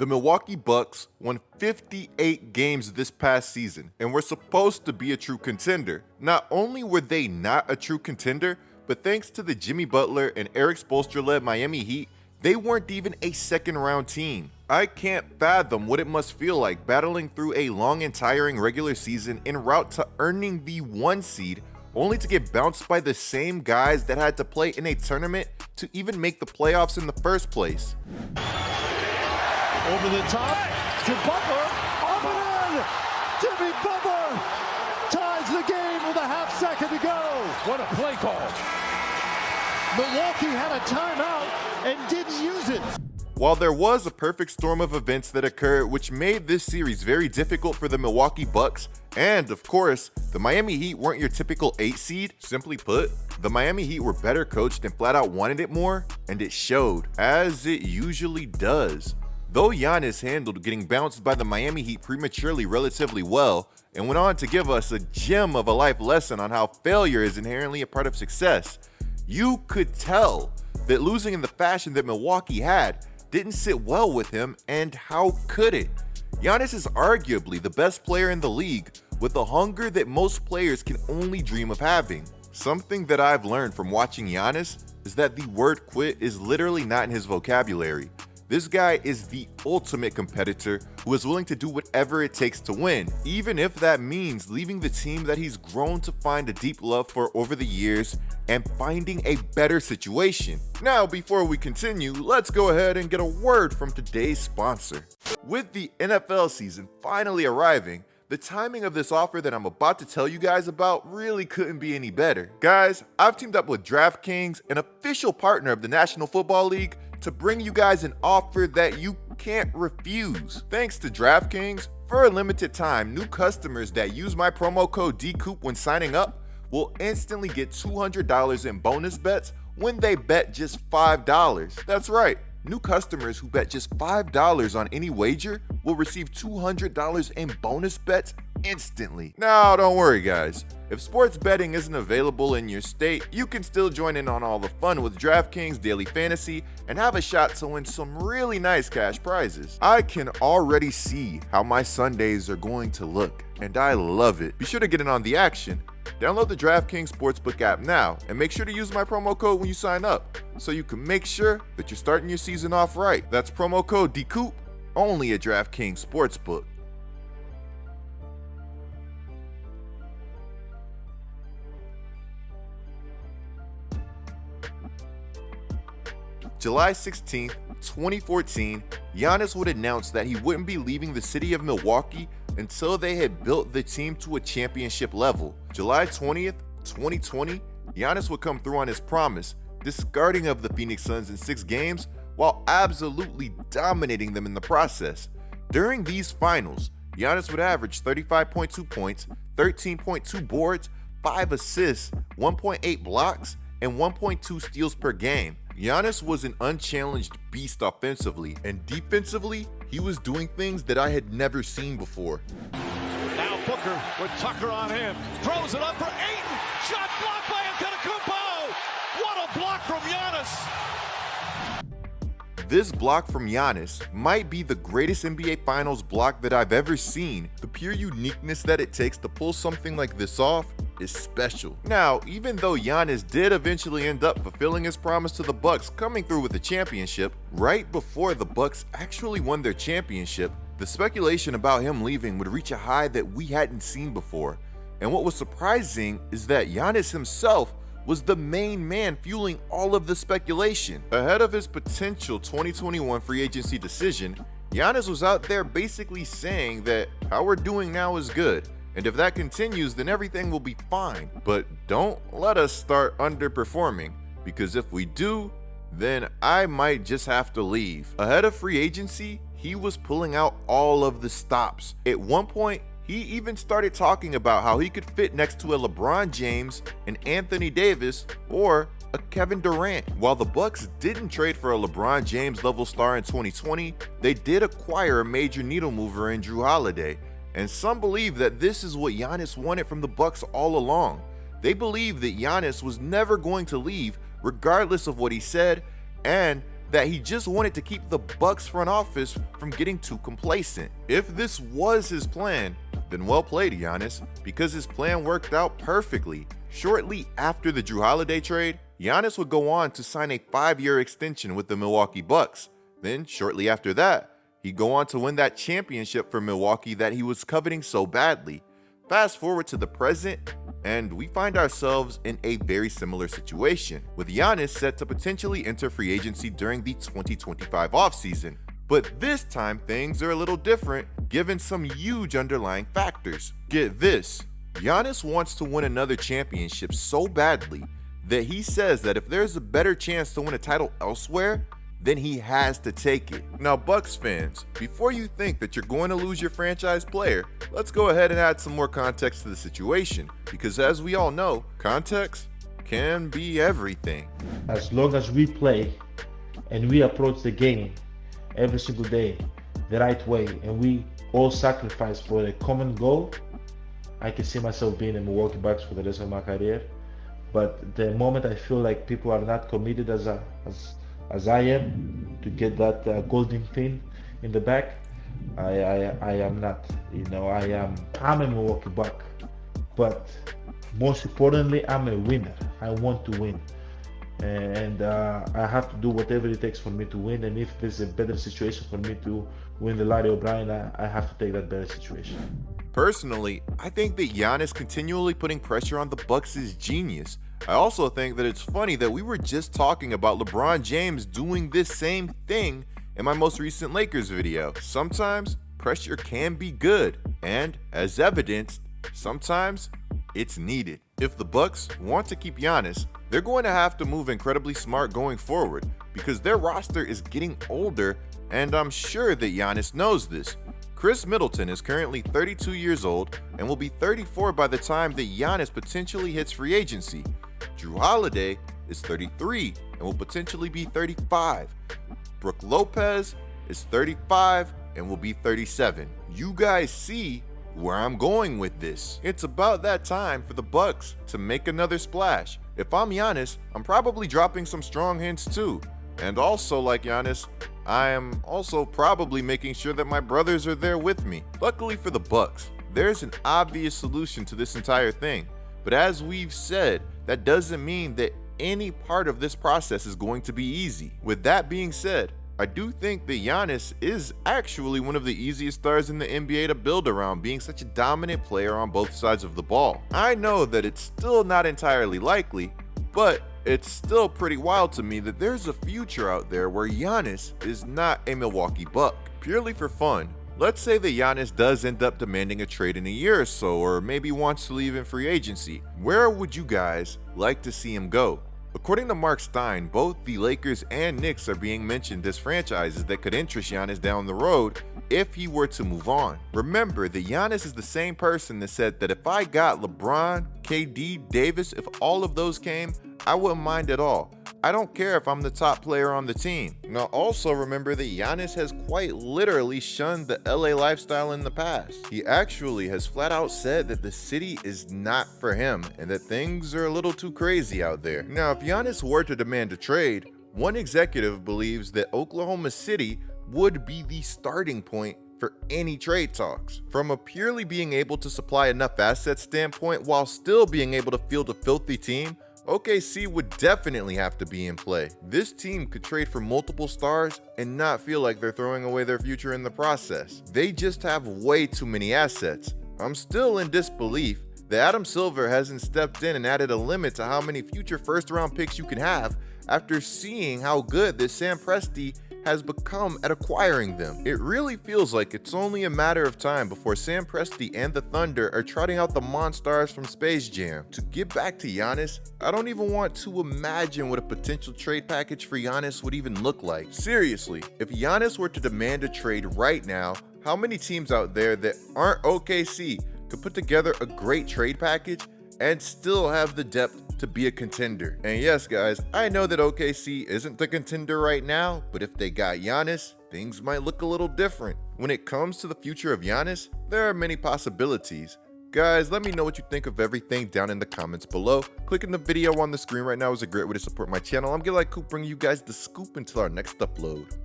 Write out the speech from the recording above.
The Milwaukee Bucks won 58 games this past season and were supposed to be a true contender. Not only were they not a true contender, but thanks to the Jimmy Butler and Eric Spoelstra-led Miami Heat, they weren't even a second-round team. I can't fathom what it must feel like battling through a long and tiring regular season en route to earning the 1 seed, only to get bounced by the same guys that had to play in a tournament to even make the playoffs in the first place. Over the top to Butler, up and in! Jimmy Butler ties the game with a half second to go. What a play call. Milwaukee had a timeout and didn't use it. While there was a perfect storm of events that occurred which made this series very difficult for the Milwaukee Bucks, and of course, the Miami Heat weren't your typical 8 seed, simply put, the Miami Heat were better coached and flat out wanted it more, and it showed, as it usually does. Though Giannis handled getting bounced by the Miami Heat prematurely relatively well, and went on to give us a gem of a life lesson on how failure is inherently a part of success, you could tell that losing in the fashion that Milwaukee had didn't sit well with him, and how could it? Giannis is arguably the best player in the league with a hunger that most players can only dream of having. Something that I've learned from watching Giannis is that the word quit is literally not in his vocabulary. This guy is the ultimate competitor who is willing to do whatever it takes to win, even if that means leaving the team that he's grown to find a deep love for over the years and finding a better situation. Now, before we continue, let's go ahead and get a word from today's sponsor. With the NFL season finally arriving, the timing of this offer that I'm about to tell you guys about really couldn't be any better. Guys, I've teamed up with DraftKings, an official partner of the National Football League, to bring you guys an offer that you can't refuse. Thanks to DraftKings, for a limited time, new customers that use my promo code DCOOP when signing up will instantly get $200 in bonus bets when they bet just $5. That's right. New customers who bet just $5 on any wager will receive $200 in bonus bets instantly. Now, don't worry guys. If sports betting isn't available in your state, you can still join in on all the fun with DraftKings Daily Fantasy and have a shot to win some really nice cash prizes. I can already see how my Sundays are going to look, and I love it. Be sure to get in on the action. Download the DraftKings Sportsbook app now and make sure to use my promo code when you sign up so you can make sure that you're starting your season off right. That's promo code DCOOP only at DraftKings Sportsbook. July 16th, 2014, Giannis would announce that he wouldn't be leaving the city of Milwaukee until they had built the team to a championship level. July 20th, 2020, Giannis would come through on his promise, discarding of the Phoenix Suns in 6 games while absolutely dominating them in the process. During these finals, Giannis would average 35.2 points, 13.2 boards, 5 assists, 1.8 blocks, and 1.2 steals per game. Giannis was an unchallenged beast offensively, and defensively, he was doing things that I had never seen before. Now Booker with Tucker on him. Throws it up for Ayton. Shot blocked by Antetokounmpo. What a block from Giannis. This block from Giannis might be the greatest NBA Finals block that I've ever seen. The pure uniqueness that it takes to pull something like this off is special. Now, even though Giannis did eventually end up fulfilling his promise to the Bucks, coming through with a championship, right before the Bucks actually won their championship, the speculation about him leaving would reach a high that we hadn't seen before. And what was surprising is that Giannis himself was the main man fueling all of the speculation. Ahead of his potential 2021 free agency decision, Giannis was out there basically saying that how we're doing now is good, and if that continues, then everything will be fine. But don't let us start underperforming, because if we do, then I might just have to leave. Ahead of free agency, he was pulling out all of the stops. At one point, he even started talking about how he could fit next to a LeBron James, an Anthony Davis, or a Kevin Durant. While the Bucks didn't trade for a LeBron James level star in 2020, they did acquire a major needle mover in Jrue Holiday. And some believe that this is what Giannis wanted from the Bucks all along. They believe that Giannis was never going to leave regardless of what he said, and that he just wanted to keep the Bucks front office from getting too complacent. If this was his plan, then well played, Giannis, because his plan worked out perfectly. Shortly after the Jrue Holiday trade, Giannis would go on to sign a 5-year extension with the Milwaukee Bucks. Then, shortly after that, he'd go on to win that championship for Milwaukee that he was coveting so badly. Fast forward to the present, and we find ourselves in a very similar situation, with Giannis set to potentially enter free agency during the 2025 offseason. But this time, things are a little different, given some huge underlying factors. Get this, Giannis wants to win another championship so badly that he says that if there's a better chance to win a title elsewhere, then he has to take it. Now, Bucks fans, before you think that you're going to lose your franchise player, let's go ahead and add some more context to the situation, because as we all know, context can be everything. As long as we play and we approach the game every single day the right way and we all sacrifice for a common goal, I can see myself being in Milwaukee Bucks for the rest of my career. But the moment I feel like people are not committed as I am to get that golden pin in the back, I am not. I'm a Milwaukee Buck, but most importantly, I'm a winner. I want to win, and I have to do whatever it takes for me to win. And if there's a better situation for me to win the Larry O'Brien, I have to take that better situation. Personally, I think that Giannis continually putting pressure on the Bucks is genius. I also think that it's funny that we were just talking about LeBron James doing this same thing in my most recent Lakers video. Sometimes pressure can be good, and as evidenced, sometimes it's needed. If the Bucks want to keep Giannis, they're going to have to move incredibly smart going forward, because their roster is getting older, and I'm sure that Giannis knows this. Chris Middleton is currently 32 years old and will be 34 by the time that Giannis potentially hits free agency. Jrue Holiday is 33 and will potentially be 35. Brook Lopez is 35 and will be 37. You guys see where I'm going with this. It's about that time for the Bucks to make another splash. If I'm Giannis, I'm probably dropping some strong hints too. And also, like Giannis, I am also probably making sure that my brothers are there with me. Luckily for the Bucks, there's an obvious solution to this entire thing. But as we've said, that doesn't mean that any part of this process is going to be easy. With that being said, I do think that Giannis is actually one of the easiest stars in the NBA to build around, being such a dominant player on both sides of the ball. I know that it's still not entirely likely, but it's still pretty wild to me that there's a future out there where Giannis is not a Milwaukee Buck. Purely for fun, let's say that Giannis does end up demanding a trade in a year or so, or maybe wants to leave in free agency. Where would you guys like to see him go? According to Mark Stein, both the Lakers and Knicks are being mentioned as franchises that could interest Giannis down the road if he were to move on. Remember that Giannis is the same person that said that if I got LeBron, KD, Davis, if all of those came, I wouldn't mind at all. I don't care if I'm the top player on the team. Now also remember that Giannis has quite literally shunned the LA lifestyle in the past. He actually has flat out said that the city is not for him and that things are a little too crazy out there. Now if Giannis were to demand a trade, one executive believes that Oklahoma City would be the starting point for any trade talks. From a purely being able to supply enough assets standpoint while still being able to field a filthy team, OKC would definitely have to be in play. This team could trade for multiple stars and not feel like they're throwing away their future in the process. They just have way too many assets. I'm still in disbelief that Adam Silver hasn't stepped in and added a limit to how many future first-round picks you can have after seeing how good this Sam Presti has become at acquiring them. It really feels like it's only a matter of time before Sam Presti and the Thunder are trotting out the Monstars from Space Jam. To get back to Giannis, I don't even want to imagine what a potential trade package for Giannis would even look like. Seriously, if Giannis were to demand a trade right now, how many teams out there that aren't OKC could put together a great trade package and still have the depth to be a contender? And yes, guys, I know that OKC isn't the contender right now, but if they got Giannis, things might look a little different. When it comes to the future of Giannis, there are many possibilities, Guys, let me know what you think of everything down in the comments below. Clicking the video on the screen right now is a great way to support my channel. I'm GetLikeCoop, bringing you guys the scoop until our next upload.